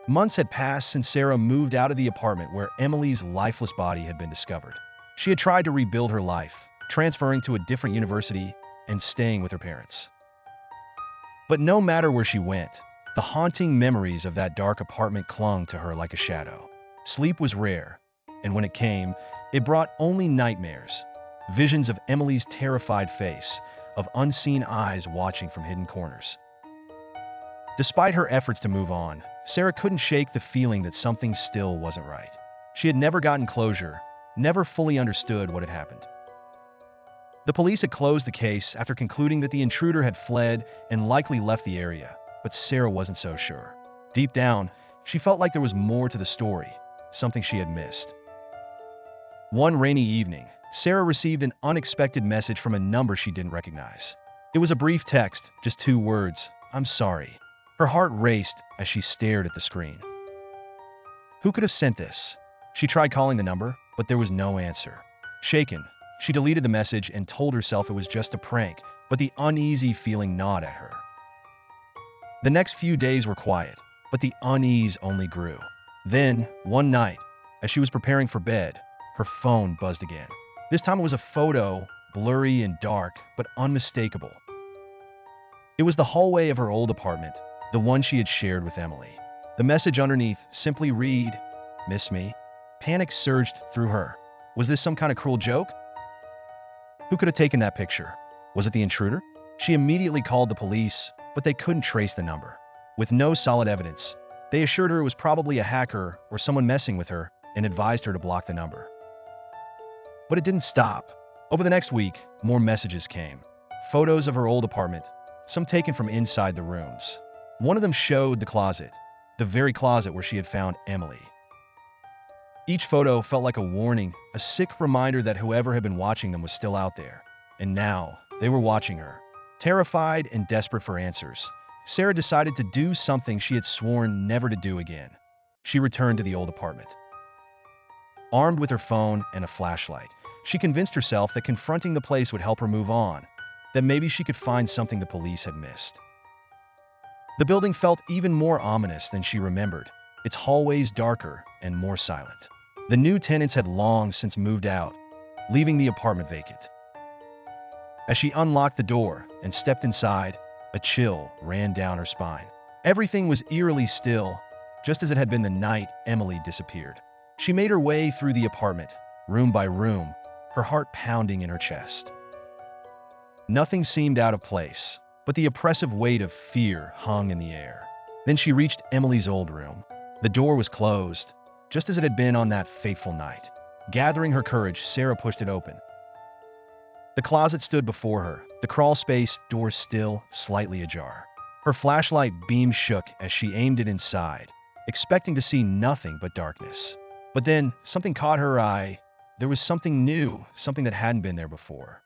Months had passed since Sarah moved out of the apartment where Emily's lifeless body had been discovered. She had tried to rebuild her life, transferring to a different university and staying with her parents. But no matter where she went, the haunting memories of that dark apartment clung to her like a shadow. Sleep was rare, and when it came, it brought only nightmares. Visions of Emily's terrified face, of unseen eyes watching from hidden corners. Despite her efforts to move on, Sarah couldn't shake the feeling that something still wasn't right. She had never gotten closure, never fully understood what had happened. The police had closed the case after concluding that the intruder had fled and likely left the area, but Sarah wasn't so sure. Deep down, she felt like there was more to the story, something she had missed. One rainy evening, Sarah received an unexpected message from a number she didn't recognize. It was a brief text, just 2 words, "I'm sorry." Her heart raced as she stared at the screen. Who could have sent this? She tried calling the number, but there was no answer. Shaken, she deleted the message and told herself it was just a prank, but the uneasy feeling gnawed at her. The next few days were quiet, but the unease only grew. Then, one night, as she was preparing for bed, her phone buzzed again. This time it was a photo, blurry and dark, but unmistakable. It was the hallway of her old apartment, the one she had shared with Emily. The message underneath simply read, "Miss me?" Panic surged through her. Was this some kind of cruel joke? Who could have taken that picture? Was it the intruder? She immediately called the police, but they couldn't trace the number. With no solid evidence, they assured her it was probably a hacker or someone messing with her and advised her to block the number. But it didn't stop. Over the next week, more messages came. Photos of her old apartment, some taken from inside the rooms. One of them showed the closet, the very closet where she had found Emily. Each photo felt like a warning, a sick reminder that whoever had been watching them was still out there. And now, they were watching her. Terrified and desperate for answers, Sarah decided to do something she had sworn never to do again. She returned to the old apartment. Armed with her phone and a flashlight, she convinced herself that confronting the place would help her move on, that maybe she could find something the police had missed. The building felt even more ominous than she remembered, its hallways darker and more silent. The new tenants had long since moved out, leaving the apartment vacant. As she unlocked the door and stepped inside, a chill ran down her spine. Everything was eerily still, just as it had been the night Emily disappeared. She made her way through the apartment, room by room, her heart pounding in her chest. Nothing seemed out of place, but the oppressive weight of fear hung in the air. Then she reached Emily's old room. The door was closed, just as it had been on that fateful night. Gathering her courage, Sarah pushed it open. The closet stood before her, the crawl space door still, slightly ajar. Her flashlight beam shook as she aimed it inside, expecting to see nothing but darkness. But then, something caught her eye. There was something new, something that hadn't been there before.